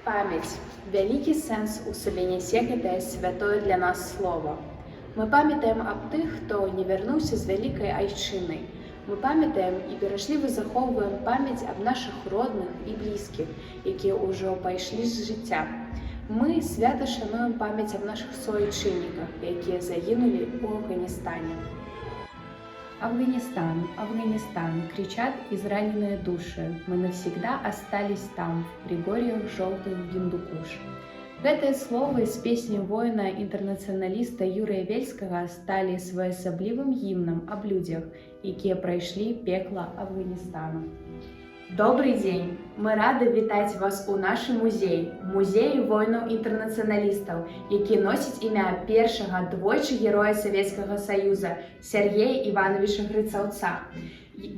Памяць. Вялікі сэнс у сабе нясе гэтае святое для нас слова. Мы памятаем аб тых, хто не вярнуўся з вялікай айчыны. Мы памятаем і беражліва захоўваем памяць аб нашых родных і блізкіх, якія ўжо пайшлі з жыцця. Мы свята шануем памяць аб нашых суайчынніках, якія загінулі ў Афганістане. Афганистан, Афганистан, кричат израненные души. Мы навсегда остались там, в пригорьях желтых Гиндукуш. Гэтыя словы з песні воіна-інтэрнацыяналіста Юрыя Вельскага сталі своеасаблівым гімнам аб людзях, якія прайшлі пекла Афганістану. Добрый дзень! Мы рады вітаць вас у нашым музеі, музеі воінаў-інтэрнацыяналістаў, які носіць імя першага двойчы героя Савецкага Саюза Сергея Івановича Грыцаўца,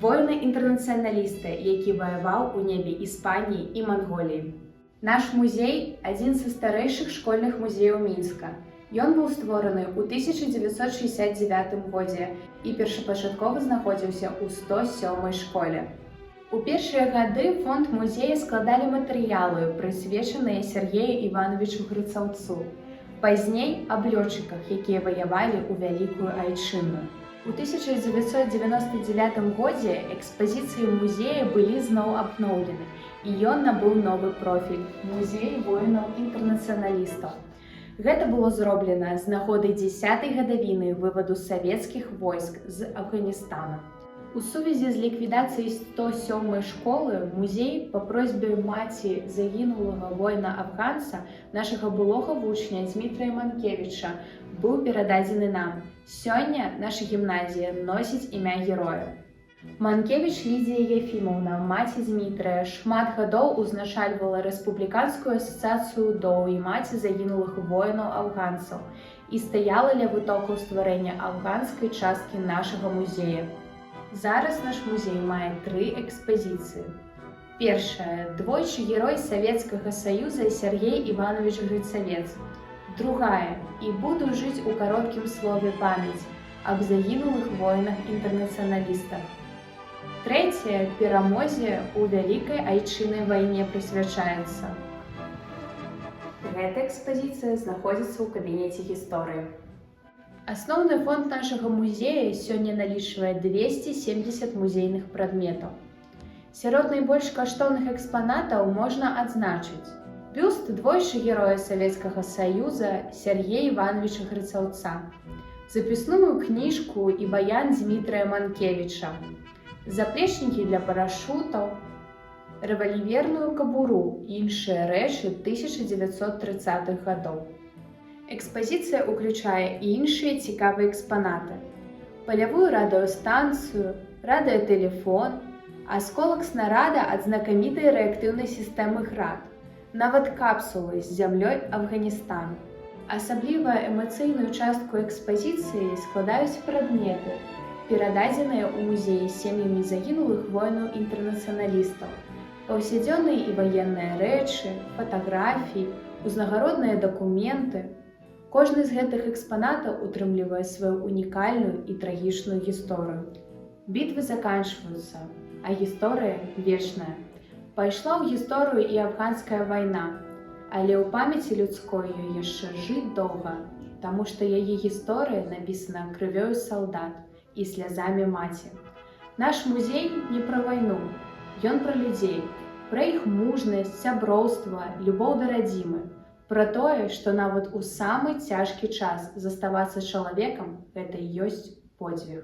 воіна-інтэрнацыяналіста, які ваяваў у небе Іспаніі і Манголіі. Наш музей – адзін са старэйшых школьных музеяў Мінска. Ён быў створаны ў 1969 годзе і першапачаткова знаходзіўся ў 107-й школе. У першыя гады фонд музея складалі матэрыялы, прысвечаныя Сергею Івановичу Грыцаўцу. Пазней аб лётчыках, якія ваявалі ў Вялікую Айчынную. У 1999 годзе экспазіцыі музея былі зноў абноўлены, і ён набыў новы профіль – музей воінаў-інтэрнацыяналістаў. Гэта было зроблена з нагоды 10-й гадавіны вываду савецкіх войск з Афганістана. У сувязі з ліквідацыяй 107-й школы музей па просьбе маці загінулага воіна-афганца, нашага былога вучня Дмітрая Манкевіча, быў перададзены нам. Сёння наша гімназія носіць імя героя. Манкевіч Лідія Ефімаўна, маці Дмітрая, шмат гадоў узначальвала Рэспубліканскую асацыяцыю УДО і маці загінулых воінаў-афганцаў і стаяла ля вытокаў стварэння афганскай часткі нашага музея. Зараз наш музей мае 3 экспазіцыі. Першая – двойчы герой Савецкага Саюза Сергей Іванович Грыцавец. Другая – «І буду жыць у кароткім слове памяць» аб загінулых воінах-інтэрнацыяналістах. Трэцяя – перамозе ў Вялікай Айчыннай вайне прысвячаецца. Гэта экспазіцыя знаходзіцца ў кабінеце гісторыі. Асноўны фонд нашага музея сёння налічвае 270 музейных прадметаў. Сярод найбольш каштоўных экспанатаў можна адзначыць бюст двойчы героя Савецкага Саюза Сергея Івановича Грыцаўца, запісную кніжку і баян Дмітрая Манкевіча, заплечнікі для парашутаў, рэвальверную кабуру і іншыя рэчы 1930-х гадоў. Экспазіцыя ўключае і іншыя цікавыя экспанаты. Палявую радыёстанцыю, радыётэлефон, асколак снарада ад знакамітай рэактыўнай сістэмы ГРАД, нават капсулы з зямлёй Афганістану. Асабліва эмацыйную частку экспазіцыі складаюць прадметы, перададзеныя ў музеі сем'ямі загінулых воінаў-інтэрнацыяналістаў, паўсядзённыя і ваенныя рэчы, фатаграфіі, узнагародныя дакументы. Кожны з гэтых экспанатаў утрымлівае сваю унікальную і трагічную гісторыю. Бітвы заканчваюцца, а гісторыя вечная. Пайшла ў гісторыю і афганская вайна, але ў памяці людской ёй яшчэ жыць доўга, таму што яе гісторыя напісана крывёю салдат і слязамі маці. Наш музей не пра вайну, ён пра людзей, пра іх мужнасць, сяброўства, любоў да радзімы, пра тое, што нават у самы цяжкі час заставацца чалавекам – гэта і ёсць подзвіг.